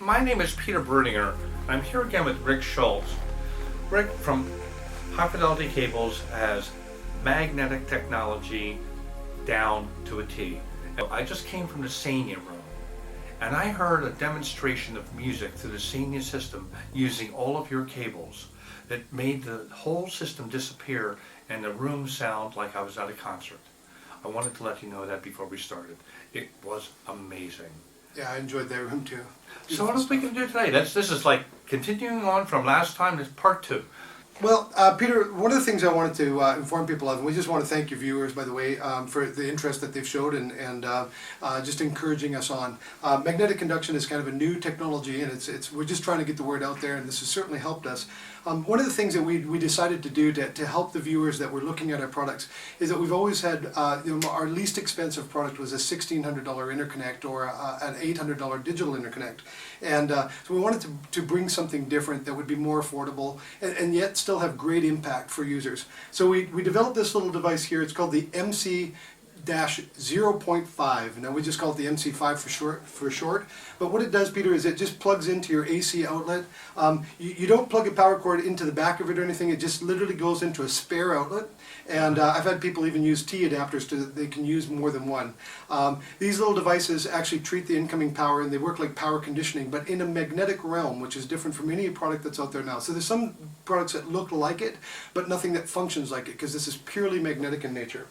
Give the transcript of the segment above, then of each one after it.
My name is Peter Bruninger. I'm here again with Rick Schultz. Rick from High Fidelity Cables has magnetic technology down to a T. I just came from the Sania room and I heard a demonstration of music through the Sania system using all of your cables that made the whole system disappear and the room sound like I was at a concert. I wanted to let you know that before we started. It was amazing. Yeah, I enjoyed that room too. So what else we can do today? This is like continuing on from last time. This part 2. Well, Peter, one of the things I wanted to inform people of, and we just want to thank your viewers, by the way, for the interest that they've showed and just encouraging us on. Magnetic induction is kind of a new technology, and we're just trying to get the word out there, and this has certainly helped us. One of the things that we decided to do to help the viewers that were looking at our products is that we've always had, our least expensive product was a $1,600 interconnect or an $800 digital interconnect. And so we wanted to bring something different that would be more affordable and yet still have great impact for users. So we developed this little device here. It's called the MC-0.5. Now we just call it the MC5 for short. But what it does, Peter, is it just plugs into your AC outlet. You don't plug a power cord into the back of it or anything. It just literally goes into a spare outlet. And I've had people even use T adapters they can use more than one. These little devices actually treat the incoming power and they work like power conditioning, but in a magnetic realm, which is different from any product that's out there now. So there's some products that look like it, but nothing that functions like it, because this is purely magnetic in nature.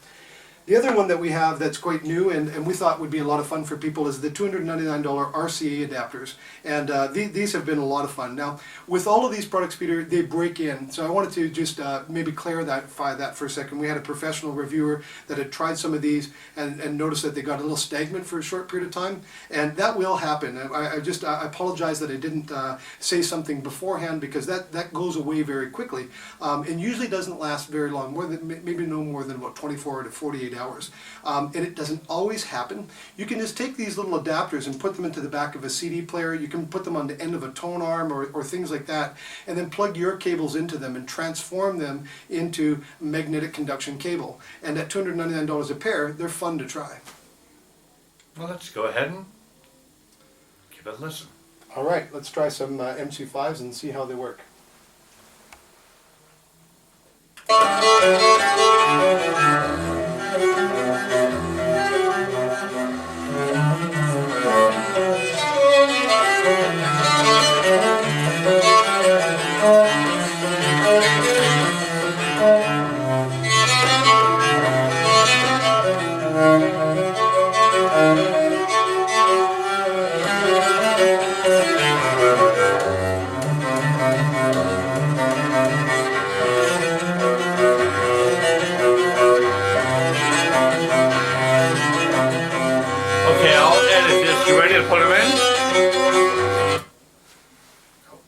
The other one that we have that's quite new and we thought would be a lot of fun for people is the $299 RCA adapters. And these have been a lot of fun. Now, with all of these products, Peter, they break in. So I wanted to just maybe clarify that for a second. We had a professional reviewer that had tried some of these and noticed that they got a little stagnant for a short period of time. And that will happen. I apologize that I didn't say something beforehand, because that goes away very quickly. And usually doesn't last very long, maybe no more than about 24 to 48 hours. And it doesn't always happen. You can just take these little adapters and put them into the back of a CD player. You can put them on the end of a tone arm or things like that, and then plug your cables into them and transform them into magnetic conduction cable. And at $299 a pair, they're fun to try. Well, let's go ahead and give it a listen. All right, let's try some MC5s and see how they work. Okay, I'll edit this. You ready to put them in?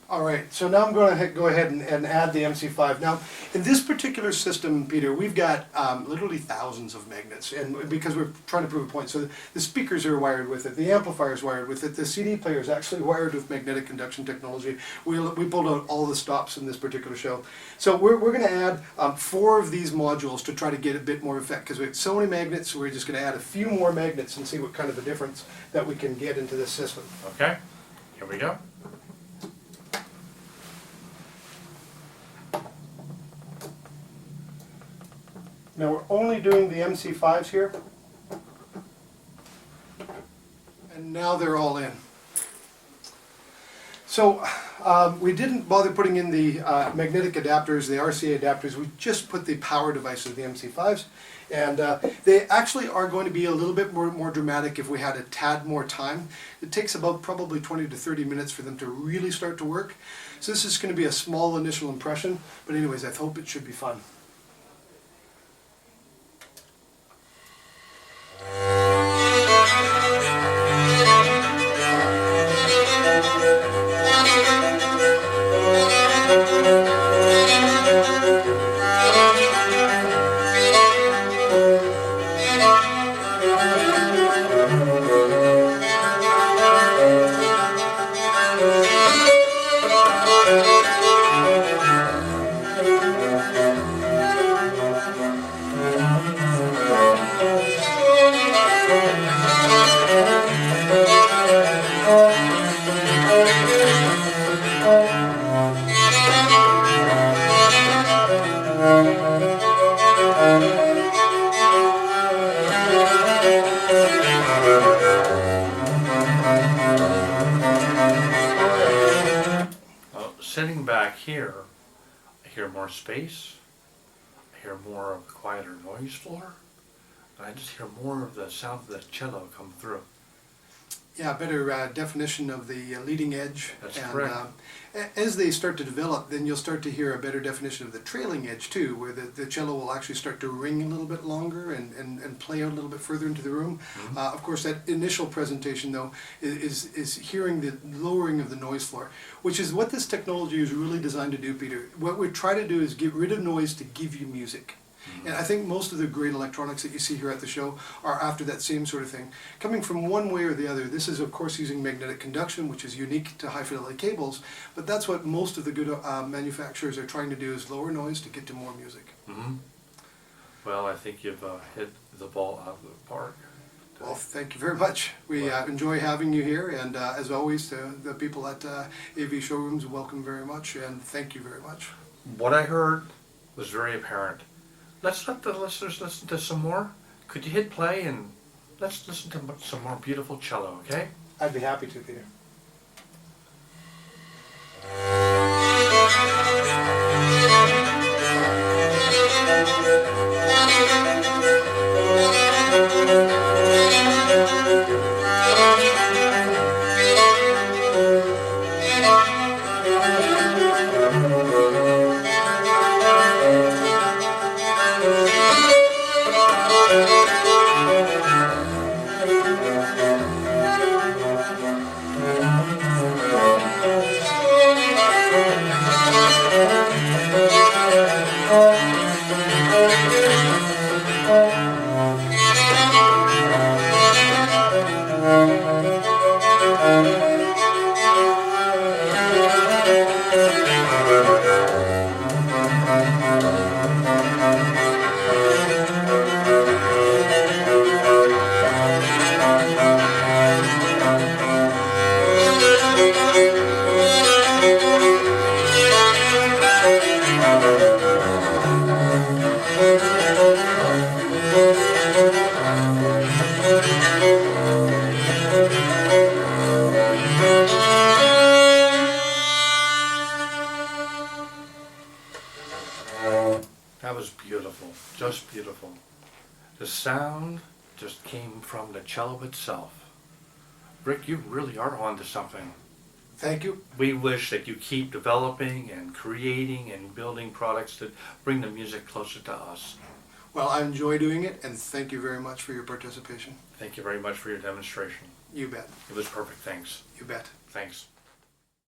All right, so now I'm going to go ahead and add the MC5. Now, in this particular system, Peter, we've got literally thousands of magnets, and because we're trying to prove a point. So the speakers are wired with it, the amplifier is wired with it, the CD player is actually wired with magnetic conduction technology. We pulled out all the stops in this particular show. So we're going to add 4 of these modules to try to get a bit more effect, because we have so many magnets, so we're just going to add a few more magnets and see what kind of a difference that we can get into this system. Okay, here we go. Now we're only doing the MC5s here, and now they're all in. So we didn't bother putting in the magnetic adapters, the RCA adapters. We just put the power devices, the MC5s, and they actually are going to be a little bit more dramatic if we had a tad more time. It takes about probably 20 to 30 minutes for them to really start to work. So this is going to be a small initial impression, but anyways, I hope it should be fun. sitting back here, I hear more space, I hear more of a quieter noise floor, and I just hear more of the sound of the cello come through. Yeah, better definition of the leading edge. That's and, correct. As they start to develop, then you'll start to hear a better definition of the trailing edge too, where the cello will actually start to ring a little bit longer and play out a little bit further into the room. Mm-hmm. Of course, that initial presentation though is hearing the lowering of the noise floor, which is what this technology is really designed to do, Peter. What we try to do is get rid of noise to give you music. And I think most of the great electronics that you see here at the show are after that same sort of thing. Coming from one way or the other, this is of course using magnetic conduction, which is unique to high fidelity cables, but that's what most of the good manufacturers are trying to do, is lower noise to get to more music. Mm-hmm. Well, I think you've hit the ball out of the park. Well, thank you very much. We enjoy having you here, and as always, the people at AV Showrooms, welcome very much, and thank you very much. What I heard was very apparent. Let's let the listeners listen to some more. Could you hit play and let's listen to some more beautiful cello, okay? I'd be happy to, Peter. That was beautiful, just beautiful. The sound just came from the cello itself. Rick, you really are onto something. Thank you. We wish that you keep developing and creating and building products that bring the music closer to us. Well, I enjoy doing it, and thank you very much for your participation. Thank you very much for your demonstration. You bet. It was perfect, thanks. You bet. Thanks.